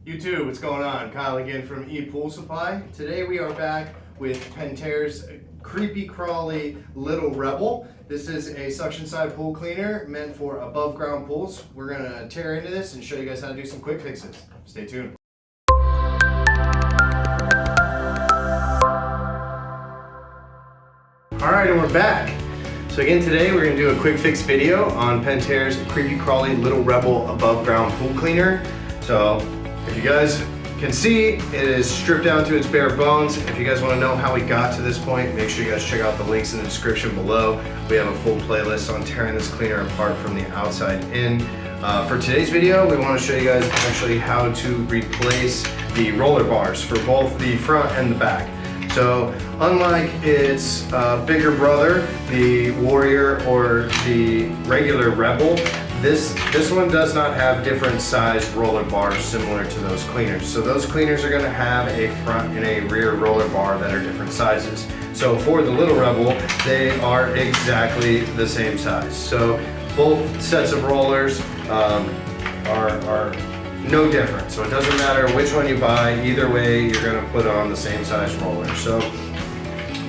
YouTube, what's going on? Kyle again from ePoolSupply. Today we are back with Pentair's creepy crawly Little Rebel. This is a suction side pool cleaner meant for above ground pools. We're gonna tear into this and show you guys how to do some quick fixes. Stay tuned. Alright, and we're back. So again, today we're gonna do a quick fix video on Pentair's creepy crawly Little Rebel above ground pool cleaner. So if you guys can see, it is stripped down to its bare bones. If you guys want to know how we got to this point, make sure you guys check out the links in the description below. We have a full playlist on tearing this cleaner apart from the outside in. For today's video, we want to show you guys actually how to replace the roller bars for both the front and the back. So unlike its bigger brother, the Warrior or the regular Rebel, this one does not have different size roller bars similar to those cleaners. So those cleaners are going to have a front and a rear roller bar that are different sizes. So for the Little Rebel, they are exactly the same size. So both sets of rollers are no different. So it doesn't matter which one you buy, either way you're going to put on the same size roller. So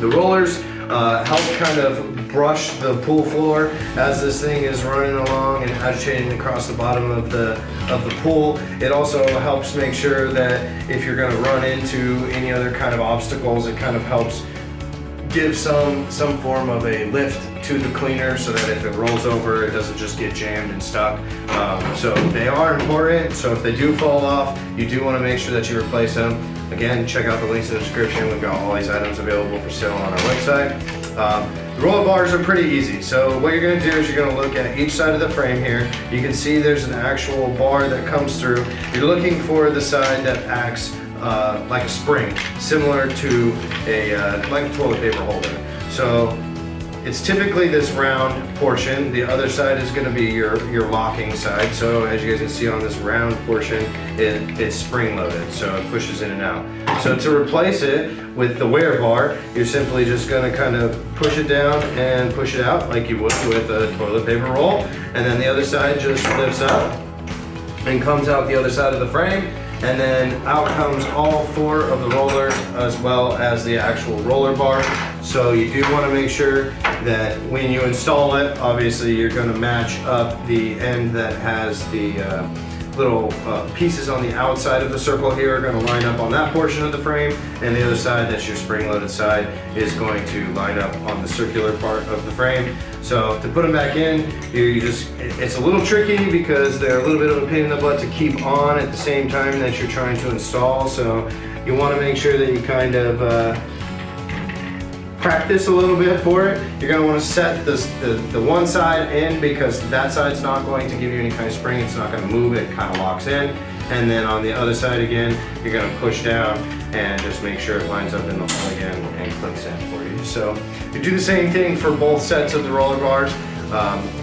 the rollers help kind of brush the pool floor as this thing is running along and agitating across the bottom of the pool. It also helps make sure that if you're going to run into any other kind of obstacles, it kind of helps give some form of a lift to the cleaner so that if it rolls over, it doesn't just get jammed and stuck. So they are important. So if they do fall off, you do want to make sure that you replace them. Again, check out the links in the description. We've got all these items available for sale on our website. The roller bars are pretty easy. So what you're going to do is you're going to look at each side of the frame here. You can see there's an actual bar that comes through. You're looking for the side that acts like a spring, similar to like a toilet paper holder. So it's typically this round portion. The other side is going to be your locking side. So as you guys can see on this round portion, it's spring loaded, so it pushes in and out. So to replace it with the wear bar, you're simply just going to kind of push it down and push it out like you would with a toilet paper roll. And then the other side just lifts up and comes out the other side of the frame. And then out comes all four of the rollers as well as the actual roller bar. So you do want to make sure that when you install it, obviously you're going to match up the end that has the little pieces on the outside of the circle here are going to line up on that portion of the frame, and the other side, that's your spring-loaded side, is going to line up on the circular part of the frame. So to put them back in, it's a little tricky because they're a little bit of a pain in the butt to keep on at the same time that you're trying to install. So you want to make sure that you kind of practice a little bit for it. You're going to want to set the one side in because that side's not going to give you any kind of spring. It's not going to move, it kind of locks in. And then on the other side again, you're going to push down and just make sure it lines up in the hole again and clicks in for you. So you do the same thing for both sets of the roller bars.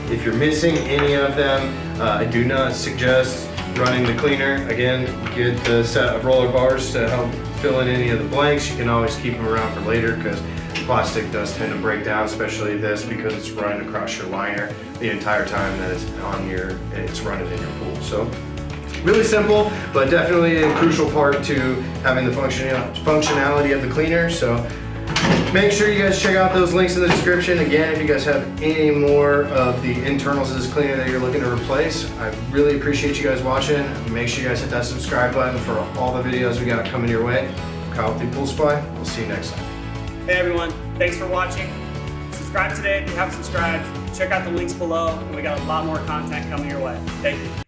If you're missing any of them, I do not suggest running the cleaner. Again, get the set of roller bars to help fill in any of the blanks. You can always keep them around for later because plastic does tend to break down, especially this, because it's running across your liner the entire time that it's running in your pool. So really simple, but definitely a crucial part to having the functionality of the cleaner. So make sure you guys check out those links in the description. Again, if you guys have any more of the internals of this cleaner that you're looking to replace, I really appreciate you guys watching. Make sure you guys hit that subscribe button for all the videos we got coming your way. Kyle with ePoolSupply. We'll see you next time. Hey everyone, thanks for watching. Subscribe today if you haven't subscribed. Check out the links below, and we got a lot more content coming your way. Thank you.